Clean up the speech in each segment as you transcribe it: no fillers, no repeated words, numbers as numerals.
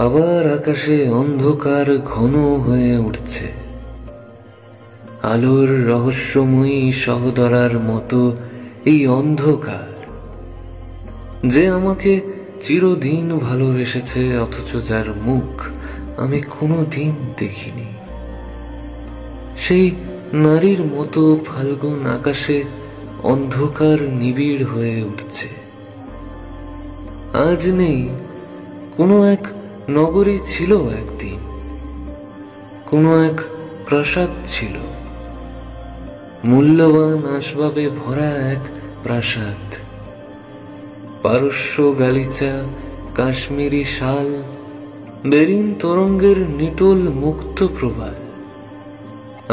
আবার আকাশে অন্ধকার ঘন হয়ে উঠছে। আলোর রহস্যময়ী সহদরার মতো এই অন্ধকার, যে আমাকে চিরদিন ভালোবেসেছে অথচ যার মুখ আমি কোনোদিন দেখিনি। সেই নারীর মতো ফাল্গুন আকাশে অন্ধকার নিবিড় হয়ে উঠছে। আজ নেই, কোনো এক নগরী ছিল একদিন, কোনো এক প্রাসাদ ছিল, মূল্যবান আসবাবে ভরা এক প্রাসাদ। পারস্য গালিচা, কাশ্মীরি শাল, বেরিন তরঙ্গের নিটোল মুক্ত প্রবাল।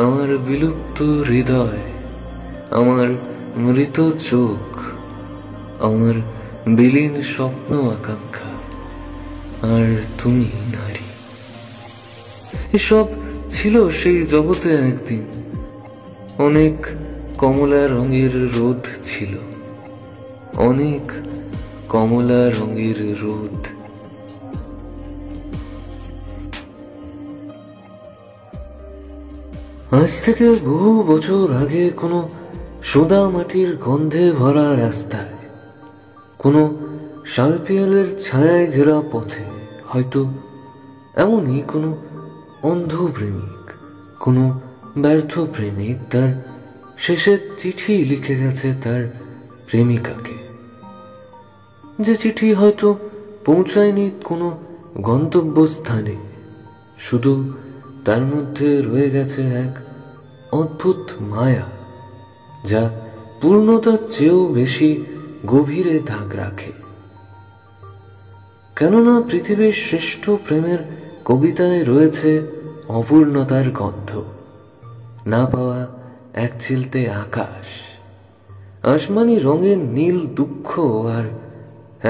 আমার বিলুপ্ত হৃদয়, আমার মৃত চোখ, আমার বিলীন স্বপ্ন আকাঙ্ক্ষা, আর তুমি নারী। এসব ছিল সেই জগতে একদিন। অনেক কমলা রঙের রোদ ছিল, অনেক কমলা রঙের রোদ। আজ থেকে বহু বছর আগে কোনো সোদা মাটির গন্ধে ভরা রাস্তায়, কোনো শালপিয়ালের ছায়ায় ঘেরা পথে হয়তো এমনই কোনো অন্ধ প্রেমিক, কোনো ব্যর্থ প্রেমিক তার শেষের চিঠি লিখে গেছে তার প্রেমিকাকে, যে চিঠি হয়তো পৌঁছায়নি কোনো গন্তব্যস্থানে, শুধু তার মধ্যে রয়ে গেছে এক অদ্ভুত মায়া, যা পূর্ণতার চেয়েও বেশি গভীরে দাগ রাখে। কেননা পৃথিবীর শ্রেষ্ঠ প্রেমের কবিতায় রয়েছে অপূর্ণতার গন্ধ, না পাওয়া এক চিলতে আকাশ, আসমানি রঙের নীল দুঃখ, আর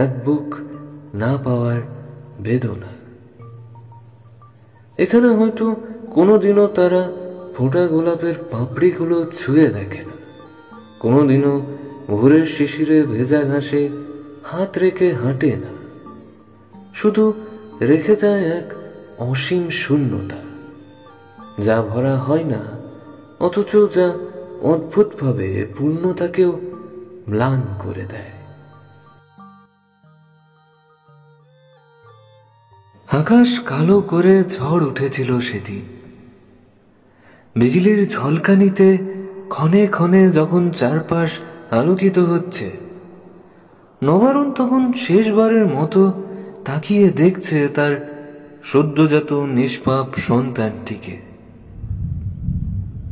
এক বুক না পাওয়ার বেদনা। এখানে হয়তো কোনোদিনও তারা ফোটা গোলাপের পাপড়িগুলো ছুঁয়ে দেখে না, কোনোদিনও ভোরের শিশিরে ভেজা ঘাসে হাত রেখে হাঁটে না, শুধু রেখে যায় এক অসীম শূন্যতা, যা ভরা হয় না, অথচ যা অদ্ভুতভাবে পূর্ণতাকেও ম্লান করে দেয়। আকাশ কালো করে ঝড় উঠেছিল সেদিন। বিজলির ঝলকানিতে ক্ষণে ক্ষণে যখন চারপাশ আলোকিত হচ্ছে, নবারুণ তখন শেষবারের মতো তাকিয়ে দেখছে তার সদ্যজাত নিষ্পাপ সন্তানটিকে।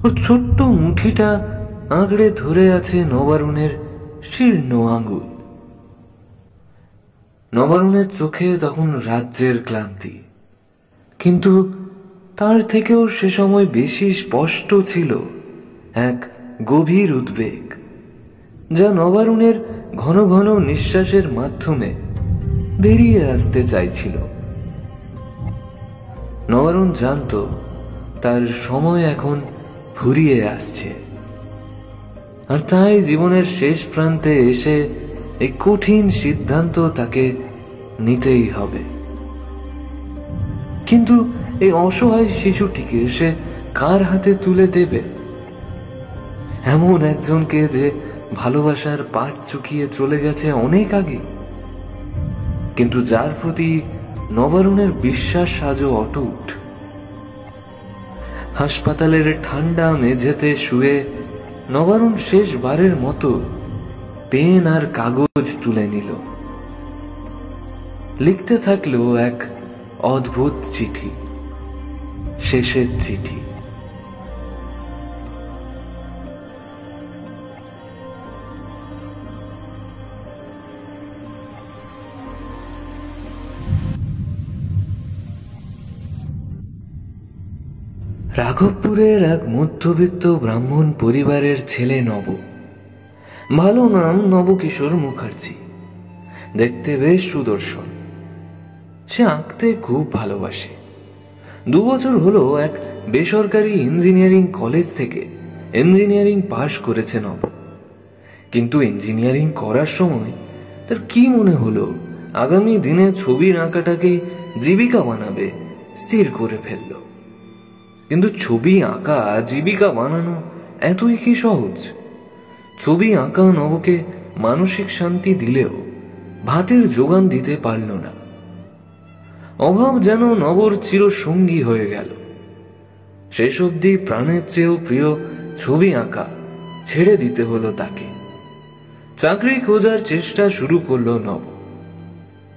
ওর ছোট্ট মুঠিটা আঁকড়ে ধরে আছে নবারুণের শীর্ণ আঙ্গুল। নবারুণের চোখে তখন রাজ্যের ক্লান্তি, কিন্তু তার থেকেও সে সময় বেশি স্পষ্ট ছিল এক গভীর উদ্বেগ, যা নবারুণের ঘন ঘন নিঃশ্বাসের মাধ্যমে বেরিয়ে আসতে চাইছিল। নবারুণ জানত তার সময় এখন ফুরিয়ে আসছে, আর তাই জীবনের শেষ প্রান্তে এসে এই কঠিন সিদ্ধান্ত তাকে নিতেই হবে। কিন্তু এই অসহায় শিশুটিকে সে কার হাতে তুলে দেবে? এমন একজনকে যে ভালোবাসার পাঠ চুকিয়ে চলে গেছে অনেক আগে, কিন্তু যার প্রতি নবারুণের বিশ্বাস আজও অটুট। হাসপাতালের ঠান্ডা মেঝেতে শুয়ে নবারুণ শেষবারের মতো পেন আর কাগজ তুলে নিল। লিখতে থাকলো এক অদ্ভুত চিঠি, শেষের চিঠি। রাঘবপুরের এক মধ্যবিত্ত ব্রাহ্মণ পরিবারের ছেলে নব। ভালো নাম নবকিশোর মুখার্জি। দেখতে বেশ সুদর্শন। সে আঁকতে খুব ভালোবাসে। 2 বছর হলো এক বেসরকারি ইঞ্জিনিয়ারিং কলেজ থেকে ইঞ্জিনিয়ারিং পাশ করেছে নব। কিন্তু ইঞ্জিনিয়ারিং করার সময় তার কি মনে হলো আগামী দিনে ছবির আঁকাটাকে জীবিকা বানাবে স্থির করে ফেলল। কিন্তু ছবি আঁকা জীবিকা বানানো এতই কি সহজ? ছবি আঁকা নবকে মানসিক শান্তি দিলেও ভাতের যোগান দিতে পারল না। অভাব যেন নবর চিরসঙ্গী হয়ে গেল। শেষ অবধি প্রাণের চেয়েও প্রিয় ছবি আঁকা ছেড়ে দিতে হলো তাকে। চাকরি খোঁজার চেষ্টা শুরু করলো নব।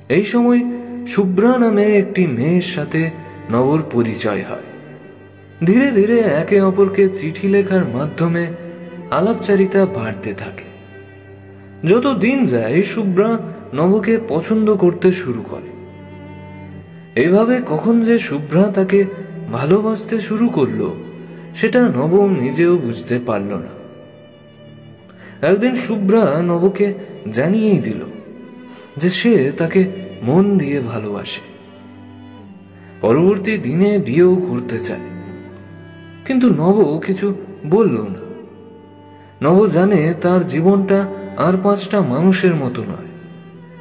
এই সময় শুভ্রা নামে একটি মেয়ের সাথে নবর পরিচয় হয়। ধীরে ধীরে একে অপরকে চিঠি লেখার মাধ্যমে আলাপচারিতা বাড়তে থাকে। যত দিন যায় শুভ্রা নবকে পছন্দ করতে শুরু করে। এইভাবে কখন যে শুভ্রা তাকে ভালোবাসতে শুরু করলো সেটা নব নিজেও বুঝতে পারল না। একদিন শুভ্রা নবকে জানিয়েই দিল যে সে তাকে মন দিয়ে ভালোবাসে, পরবর্তী দিনে বিয়েও করতে চায়। কিন্তু নব কিছু বলল না। নব জানে তার জীবনটা আর 5টা মানুষের মতো নয়।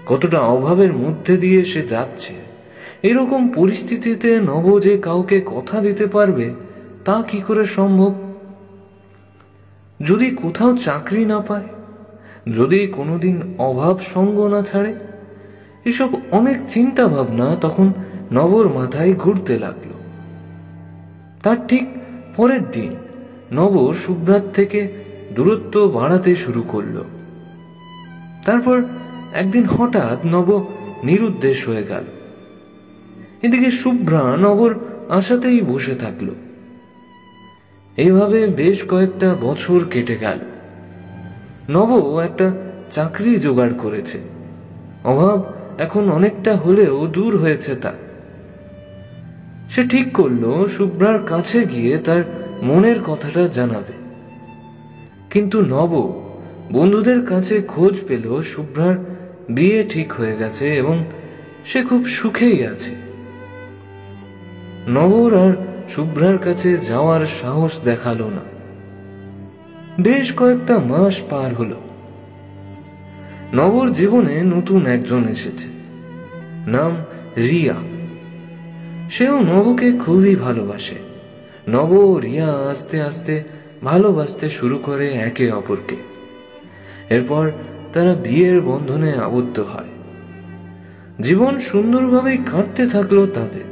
কতটা অভাবের মধ্যে দিয়ে সে যাচ্ছে। এরকম পরিস্থিতিতে নব যে কাউকে কথা দিতে পারবে তা কি করে সম্ভব? যদি কোথাও চাকরি না পায়, যদি কোনোদিন অভাব সঙ্গ না ছাড়ে, এসব অনেক চিন্তা ভাবনা তখন নবর মাথায় ঘুরতে লাগলো। তার ঠিক পরের দিন নব শুভ্রার থেকে দূরত্ব বাড়াতে শুরু করলো। তারপর একদিন হঠাৎ নব নিরুদ্দেশ হয়ে গেল। এদিকে শুভ্রা নবর আশাতেই বসে থাকলো। এইভাবে বেশ কয়েকটা বছর কেটে গেল। নব একটা চাকরি জোগাড় করেছে। অভাব এখন অনেকটা হলেও দূর হয়েছে তার। সে ঠিক করলো শুভ্রার কাছে গিয়ে তার মনের কথাটা জানাবে। কিন্তু নব বন্ধুদের কাছে খোঁজ পেল শুভ্রার বিয়ে ঠিক হয়ে গেছে এবং সে খুব সুখেই আছে। নবর আর শুভ্রার কাছে যাওয়ার সাহস দেখালো না। বেশ কয়েকটা মাস পার হলো। নবর জীবনে নতুন একজন এসেছে, নাম রিয়া। সেও নবকে খুবই ভালোবাসে। নব ও রিয়া আস্তে আস্তে ভালোবাসতে শুরু করে একে অপরকে। এরপর তারা বিয়ের বন্ধনে আবদ্ধ হয়। জীবন সুন্দরভাবেই কাটতে থাকলো তাদের।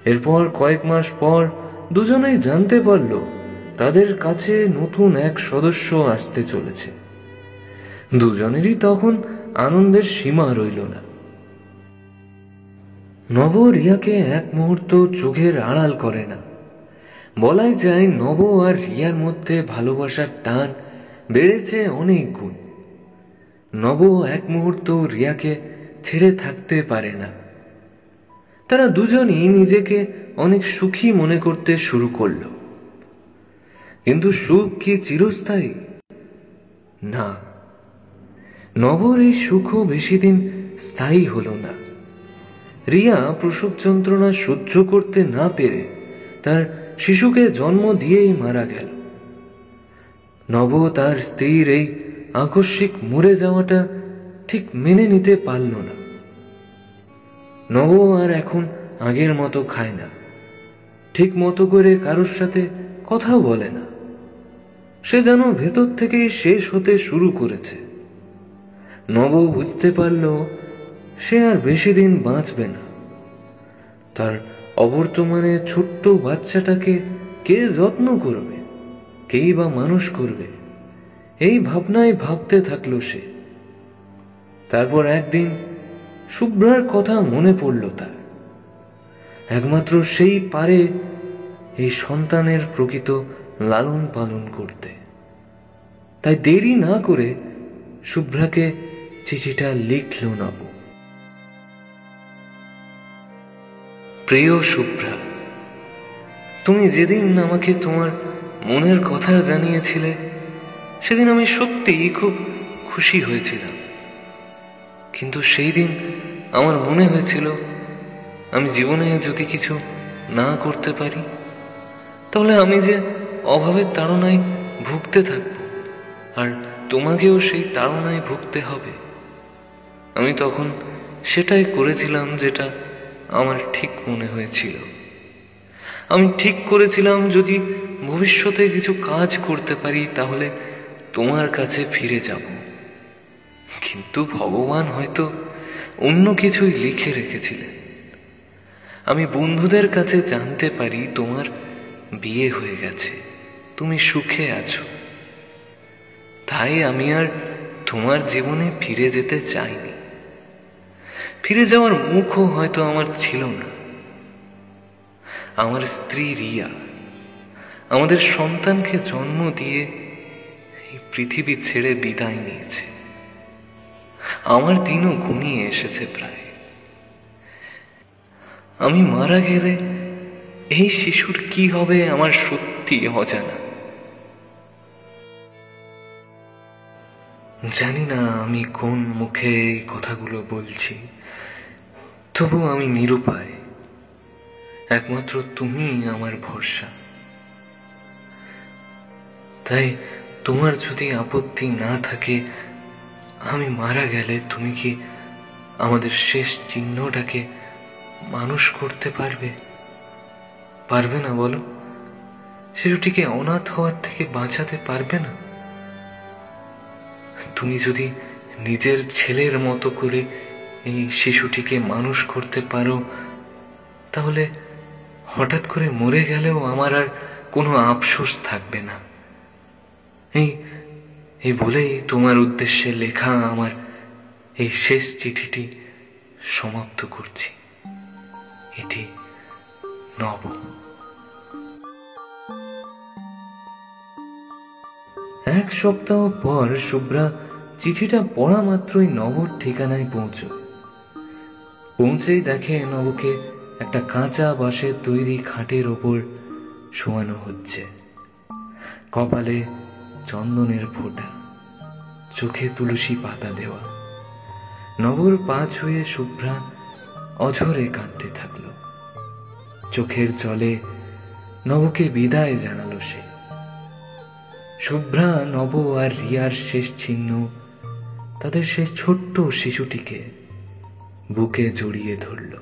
এরপর কয়েক মাস পর দুজনেই জানতে পারল তাদের কাছে নতুন এক সদস্য আসতে চলেছে। দুজনেরই তখন আনন্দের সীমা রইল না। নব রিয়াকে এক মুহূর্ত চোখের আড়াল করে না। বলাই যায় নব আর রিয়ার মধ্যে ভালোবাসার টান বেড়েছে অনেক গুণ। নব এক মুহূর্ত রিয়াকে ছেড়ে থাকতে পারে না। তারা দুজনই নিজেকে অনেক সুখী মনে করতে শুরু করল। কিন্তু সুখ কি চিরস্থায়ী? না, নবর এই সুখও বেশি দিন স্থায়ী হলো না। রিয়া প্রসব যন্ত্রণা সহ্য করতে না পেরে তার শিশুকে জন্ম দিয়েই মারা গেল। নব তার স্ত্রীর এই আকস্মিক মরে যাওয়াটা ঠিক মেনে নিতে পারল না। নব আর এখন আগের মতো খায় না, ঠিক মতো করে কারোর সাথে কথাও বলে না। সে যেন ভেতর থেকেই শেষ হতে শুরু করেছে। নব বুঝতে পারল সে আর বেশি দিন বাঁচবে না। তার অবর্তমানে ছোট্ট বাচ্চাটাকে কে যত্ন করবে, কেই বা মানুষ করবে, এই ভাবনায় ভাবতে থাকলো সে। তারপর একদিন শুভ্রার কথা মনে পড়ল তার। একমাত্র সেই পারে এই সন্তানের প্রকৃত লালন পালন করতে। তাই দেরি না করে শুভ্রাকে চিঠিটা লিখল নব। প্রিয় শুভ্রা, তুমি যেদিন আমাকে তোমার মনের কথা জানিয়েছিলে সেদিন আমি সত্যিই খুব খুশি হয়েছিলাম। কিন্তু সেই দিন আমার মনে হয়েছিল আমি জীবনে যদি কিছু না করতে পারি তাহলে আমি যে অভাবের তাড়নায় ভুগতে থাকব আর তোমাকেও সেই তাড়নায় ভুগতে হবে। আমি তখন সেটাই করেছিলাম যেটা আমার ঠিক মনে হয়েছিল। আমি ঠিক করেছিলাম যদি ভবিষ্যতে কিছু কাজ করতে পারি তাহলে তোমার কাছে ফিরে যাব। কিন্তু ভগবান হয়তো অন্য কিছুই লিখে রেখেছিলেন। আমি বন্ধুদের কাছে জানতে পারি তোমার বিয়ে হয়ে গেছে, তুমি সুখে আছো। তাই আমি আর তোমার জীবনে ফিরে যেতে চাইনি। ফিরে যাওয়ার মুখও হয়তো আমার ছিল না। আমার স্ত্রী রিয়া আমাদের সন্তানকে জন্ম দিয়ে এই পৃথিবী ছেড়ে বিদায় নিয়েছে। আমার দিনও ঘনিয়ে এসেছে প্রায়। আমি মারা গেলে এই শিশুর কি হবে আমার সত্যি অজানা। জানি না আমি কোন মুখে এই কথাগুলো বলছি, তবু আমি নিরুপায়। একমাত্র তুমি আমার ভরসা। তাই তোমার যদি আপত্তি না থাকে, আমি মারা গেলে তুমি কি আমাদের শেষ চিহ্নটাকে মানুষ করতে পারবে? পারবে না বলো? শিশুটিকে অনাথ হওয়ার থেকে বাঁচাতে পারবে না? তুমি যদি নিজের ছেলের মতো করে এই শিশুটিকে মানুষ করতে পারো, তাহলে হঠাৎ করে মরে গেলেও আমার আর কোনো আফসোস থাকবে না। এই বলেই তোমার উদ্দেশ্যে লেখা আমার এই শেষ চিঠিটি সমাপ্ত করছি। ইতি নব। এক সপ্তাহ পর শুভ্রা চিঠিটা পড়া মাত্রই নবর ঠিকানায় পৌঁছেই দেখে নবকে একটা কাঁচা বাঁশের তৈরি খাটের ওপর শোয়ানো হচ্ছে। কপালে চন্দনের ফোঁটা, চোখে তুলসী পাতা দেওয়া। নবর পা ছুঁয়ে শুভ্রা অঝরে কাঁদতে থাকলো। চোখের জলে নবকে বিদায় জানালো সে। শুভ্রা নব আর রিয়ার শেষ চিহ্ন, তাদের সেই ছোট্ট শিশুটিকে বুকে জড়িয়ে ধরল।